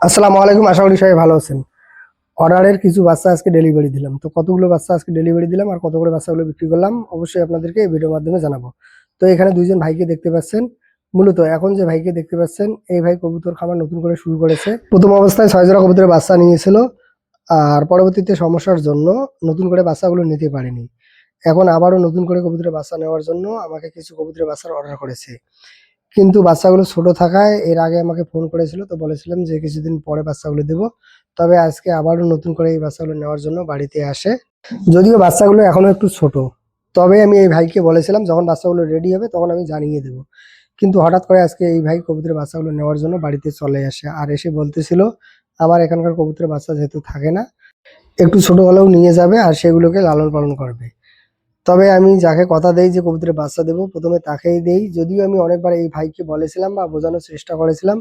আসসালামু আলাইকুম, আশা করি সবাই ভালো আছেন। অর্ডারের কিছু বাচ্চা আজকে ডেলিভারি দিলাম। তো কতগুলো বাচ্চা আজকে ডেলিভারি দিলাম আর কত করে বাচ্চাগুলো বিক্রি করলাম অবশ্যই আপনাদেরকে এই ভিডিওর মাধ্যমে জানাবো। তো এখানে দুইজন ভাইকে দেখতে পাচ্ছেন। মূলত এখন যে ভাইকে দেখতে পাচ্ছেন এই ভাই কবুতর খামার নতুন করে শুরু করেছে। প্রথম অবস্থায় 6 জোড়া কবুতরের বাচ্চা নিয়েছিল, আর পরবর্তীতে সমস্যার জন্য নতুন করে বাচ্চাগুলো নিতে পারেনি। এখন আবারও নতুন করে কবুতরের বাচ্চা নেওয়ার জন্য আমাকে কিছু কবুতরের বাচ্চার অর্ডার করেছে। কিন্তু বাচ্চাগুলো ছোট থাকায় এর আগে আমাকে ফোন করেছিল, তো বলেছিলাম যে কিছুদিন পরে বাচ্চাগুলো দেবো। তবে আজকে আবারও নতুন করে এই বাচ্চাগুলো নেওয়ার জন্য বাড়িতে আসে। যদিও বাচ্চাগুলো এখনো একটু ছোট, তবে আমি এই ভাইকে বলেছিলাম যখন বাচ্চাগুলো রেডি হবে তখন আমি জানিয়ে দেবো। কিন্তু হঠাৎ করে আজকে এই ভাই কবুতরের বাচ্চাগুলো নেওয়ার জন্য বাড়িতে চলে আসে, আর এসে বলতেছিল আমার এখানকার কবুতরের বাচ্চা যেহেতু থাকে না, একটু ছোট হলেও নিয়ে যাবে আর সেগুলোকে লালন পালন করবে। তবে আমি যাকে কথা দেই যে কবুতরের বাচ্চা দেবো, প্রথমে তাকেই দেই। যদিও আমি অনেকবার এই ভাইকে বলেছিলাম বা বোঝানোর চেষ্টা করেছিলাম,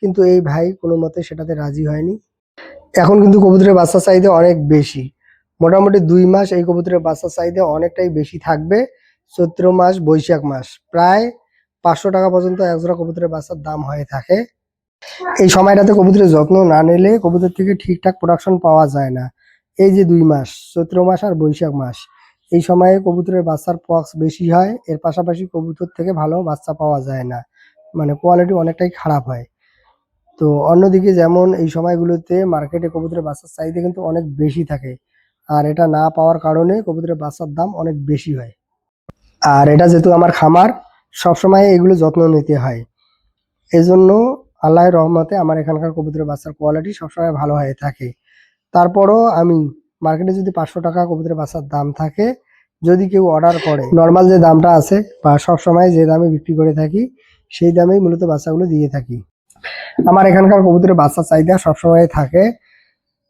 কিন্তু এই ভাই কোনো মতে সেটাতে রাজি হয়নি। এখন কিন্তু কবুতরের বাচ্চার চাহিদা অনেক বেশি। মোটামুটি ২ মাস এই কবুতরের বাচ্চার চাহিদা অনেকটাই বেশি থাকবে। চৈত্র মাস, বৈশাখ মাস প্রায় ৫০০ টাকা পর্যন্ত এক জোড়া কবুতরের বাচ্চার দাম হয়ে থাকে। এই সময়টাতে কবুতরের যত্ন না নিলে কবুতর থেকে ঠিকঠাক প্রোডাকশন পাওয়া যায় না। এই যে ২ মাস, চৈত্র মাস আর বৈশাখ মাস, এই সময়ে কবুতরের বাচ্চার পক্স বেশি হয়। এর পাশাপাশি কবুতর থেকে ভালো বাচ্চা পাওয়া যায় না, মানে কোয়ালিটি অনেকটাই খারাপ হয়। তো অন্যদিকে যেমন এই সময়গুলোতে মার্কেটে কবুতরের বাচ্চার চাহিদা কিন্তু অনেক বেশি থাকে, আর এটা না পাওয়ার কারণে কবুতরের বাচ্চার দাম অনেক বেশি হয়। আর এটা যেহেতু আমার খামার, সবসময় এগুলো যত্ন নিতে হয়। এজন্য আল্লাহর রহমতে আমার এখানকার কবুতরের বাচ্চার কোয়ালিটি সবসময় ভালো হয়ে থাকে। তারপরও আমি মার্কেটে যদি ৫০০ টাকা কবুতরের বাচ্চার দাম থাকে, যদি কেউ অর্ডার করে নর্মাল যে দামটা আছে বা সবসময় যে দামে বিক্রি করে থাকি সেই দামেই মূলত বাচ্চাগুলো দিয়ে থাকি। আমার এখানকার কবুতরের বাচ্চার চাহিদা সবসময় থাকে।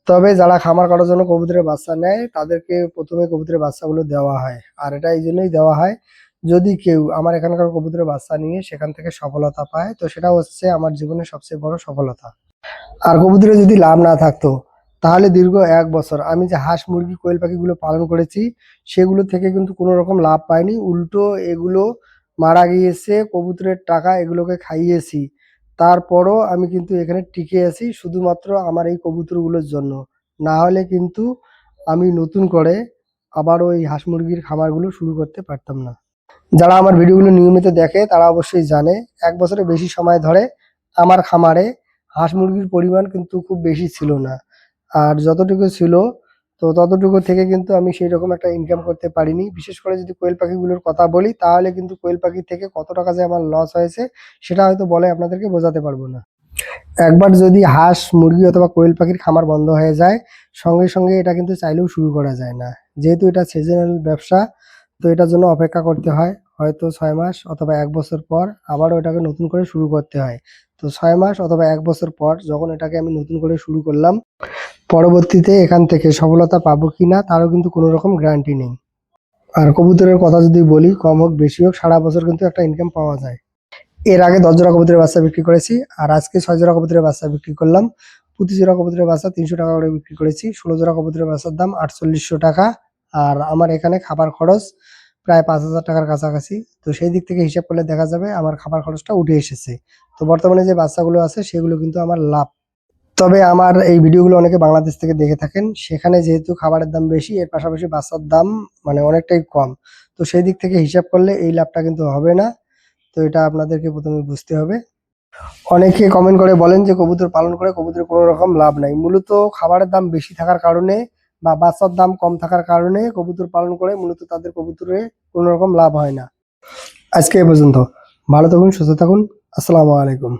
তবে যারা খামার করার জন্য কবুতরের বাচ্চা নেয় তাদেরকে প্রথমে কবুতরের বাচ্চাগুলো দেওয়া হয়, আর এটা এই জন্যই দেওয়া হয় যদি কেউ আমার এখানকার কবুতরের বাচ্চা নিয়ে সেখান থেকে সফলতা পায়, তো সেটা হচ্ছে আমার জীবনের সবচেয়ে বড় সফলতা। আর কবুতরে যদি লাভ না থাকতো তাহলে দীর্ঘ ১ বছর আমি যে হাঁস মুরগি কোয়েল পাখিগুলো পালন করেছি সেগুলো থেকে কিন্তু কোনো রকম লাভ পাইনি। উল্টো এগুলো মারা গিয়েছে, কবুতরের টাকা এগুলোকে খাইয়েছি। তারপরও আমি কিন্তু এখানে টিকে আছি শুধুমাত্র আমার এই কবুতরগুলোর জন্য। না হলে কিন্তু আমি নতুন করে আবারও এই হাঁস মুরগির খামারগুলো শুরু করতে পারতাম না। যারা আমার ভিডিওগুলো নিয়মিত দেখে তারা অবশ্যই জানে ১ বছরের বেশি সময় ধরে আমার খামারে হাঁস মুরগির পরিমাণ কিন্তু খুব বেশি ছিল না। আর যতটুকু ছিল তো ততটুকু থেকে কিন্তু আমি সেইরকম একটা ইনকাম করতে পারিনি। বিশেষ করে যদি কোয়েল পাখিগুলোর কথা বলি তাহলে কিন্তু কোয়েল পাখি থেকে কত টাকা যে আমার লস হয়েছে সেটা হয়তো বলে আপনাদেরকে বোঝাতে পারবো না। একবার যদি হাঁস, মুরগি অথবা কোয়েল পাখির খামার বন্ধ হয়ে যায়, সঙ্গে, সঙ্গে এটা কিন্তু চাইলেও শুরু করা যায় না। যেহেতু এটা সিজনাল ব্যবসা, তো এটার জন্য অপেক্ষা করতে হয়। হয়তো ৬ মাস অথবা ১ বছর পর আবারও এটাকে নতুন করে শুরু করতে হয়। তো ৬ মাস অথবা ১ বছর পর যখন এটাকে আমি নতুন করে শুরু করলাম, পরবর্তীতে এখান থেকে সফলতা পাবো কিনা তারও কিন্তু কোনো রকম গ্যারান্টি নেই। আর কবুতরের কথা যদি বলি, কম হোক বেশি হোক সারা বছর কিন্তু একটা ইনকাম পাওয়া যায়। এর আগে ১০ জোড়া কবুতরের বাচ্চা বিক্রি করেছি, আর আজকে ৬ জোড়া কবুতরের বাচ্চা বিক্রি করলাম। প্রতি জোড়া কবুতরের বাচ্চা ৩০০ টাকা করে বিক্রি করেছি। ১৬ জোড়া কবুতরের বাচ্চার দাম ৪৮০০ টাকা। আর আমার এখানে খাবার খরচ প্রায় ৫,০০০ টাকার কাছাকাছি। তো সেই দিক থেকে হিসাব করলে দেখা যাবে আমার খাবার খরচটা উঠে এসেছে। তো বর্তমানে যে বাচ্চাগুলো আছে সেগুলো কিন্তু আমার লাভ। তবে আমার এই ভিডিওগুলো অনেকে বাংলাদেশ থেকে দেখে থাকেন। সেখানে যেহেতু খাবারের দাম বেশি, এর পাশাপাশি বাচ্চার দাম মানে অনেকটাই কম। তো সেই দিক থেকে হিসাব করলে এই লাভটা কিন্তু হবে না। তো এটা আপনাদেরকে ১ম এ বুঝতে হবে। অনেকে কমেন্ট করে বলেন যে কবুতর পালন করে কবুতরের কোনো রকম লাভ নাই। মূলত খাবারের দাম বেশি থাকার কারণে বা বাচ্চার দাম কম থাকার কারণে কবুতর পালন করে মূলত তাদের কবুতরে কোনো রকম লাভ হয় না। আজকে এ পর্যন্ত। ভালো থাকুন, সুস্থ থাকুন। আসসালামু আলাইকুম।